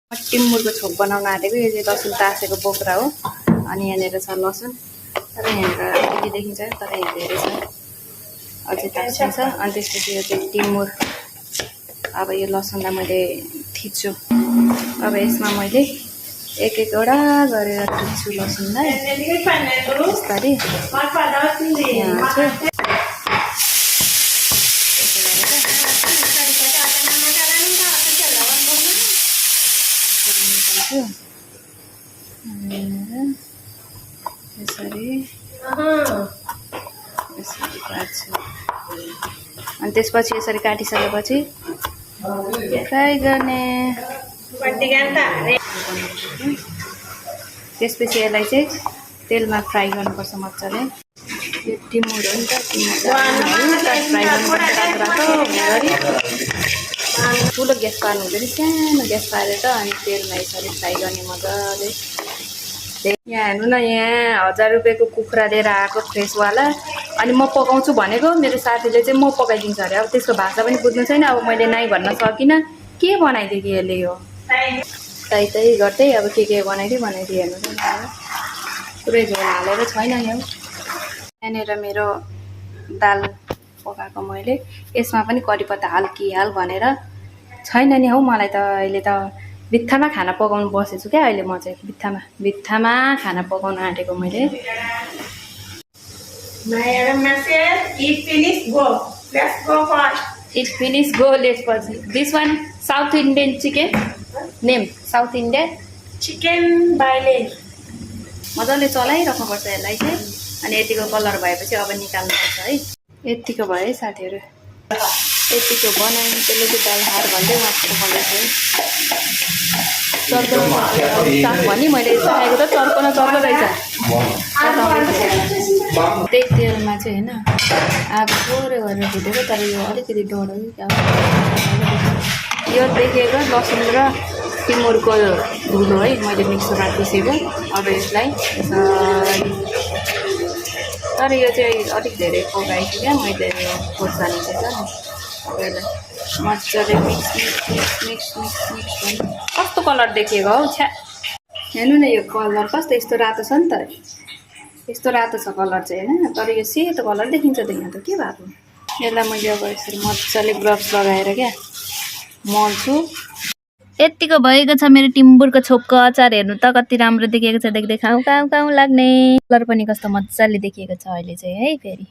टिमुरको छोप बनाउन आँटेको। यो चाहिँ लसुन तासेको बोक्रा हो। अनि यहाँनिर छ लसुन, तर यहाँनिर अलिकति देखिन्छ, तर यहाँ धेरै छ, अझै तासिन्छ। अनि त्यसपछि यो चाहिँ टिमुर। अब यो लसुनलाई मैले थिच्छु। अब यसमा मैले एक एकवटा गरेर थिच्छु लसुनलाई बिस्तारै। यसरी यसरी काट्छु। अनि त्यसपछि यसरी काटिसकेपछि फ्राई गर्ने। त्यसपछि यसलाई चाहिँ तेलमा फ्राई गर्नुपर्छ मजाले। यो टिमुर हो नि त, टिमुरलाई फ्राई गर्नुपर्छ रातो गरी। ठुलो ग्यास पार्नु हुँदैन, सानो ग्यास पारेर अनि तेलमा यसरी फ्राई गर्ने मजाले। यहाँ हेर्नु न, यहाँ 1000 रुपियाँको कुखुरा लिएर आएको फ्रेसवाला। अनि म पकाउँछु भनेको, मेरो साथीले चाहिँ म पकाइदिन्छु अरे। अब त्यसको भाषा पनि बुझ्नु छैन। अब मैले नाइ भन्न सकिनँ। के बनाइदियो कि यसले, यो ताई गर्दै अब के बनाइदियो हेर्नु त। पुरै झोल हालेर छैन यहाँ। यहाँनिर मेरो दाल पकाएको मैले, यसमा पनि करिपत्ता हाल कि हाल भनेर छैन नि हौ। मलाई त अहिले त बित्थामा खाना पकाउनु बसेछु क्या। अहिले म चाहिँ बित्थामा खाना पकाउन आँटेको मैले। It finish, go, let's proceed. This one, South Indian chicken. Name, South Indian. Chicken baile. मजाले चलाइराख्नुपर्छ यसलाई चाहिँ। अनि यतिको कलर भएपछि अब निकाल्नुपर्छ है। यतिको भयो है साथीहरू, यतिको बनाएँ। त्यसले चाहिँ दाल हार भन्दै मात्र पकाउँदैछु है। चर्को साग भनी मैले खाएको त चर्को रहेछ। त्यही तेलमा चाहिँ होइन, अब थोरै गरेर भुटेको। तर यो अलिकति डढो क्या। यो देखेको लसुन र टिमुरको धुलो है, मैले मिक्सरमा पिसेको। अब यसलाई यसरी, तर यो चाहिँ अलिक धेरै पकाएको क्या मैले। यो खोर्सानी चाहिँ छ नि, यसलाई मजाले मिक्स गर्नु। कस्तो कलर देखेको हौ, छ्या। हेर्नु न, यो कलर कस्तो यस्तो रातो छ नि त। यस्तो रातो छ कलर चाहिँ होइन, तर यो सेतो कलर देखिन्छ त यहाँ त। के भएको यसलाई मैले अब यसरी मजाले ग्लभ्स लगाएर क्या मल्छु। यतिको भएको छ मेरो टिमुरको छोपको अचार। हेर्नु त कति राम्रो देखिएको छ। देख्दै खाउँ लाग्ने। कलर पनि कस्तो मजाले देखिएको छ अहिले चाहिँ है। फेरि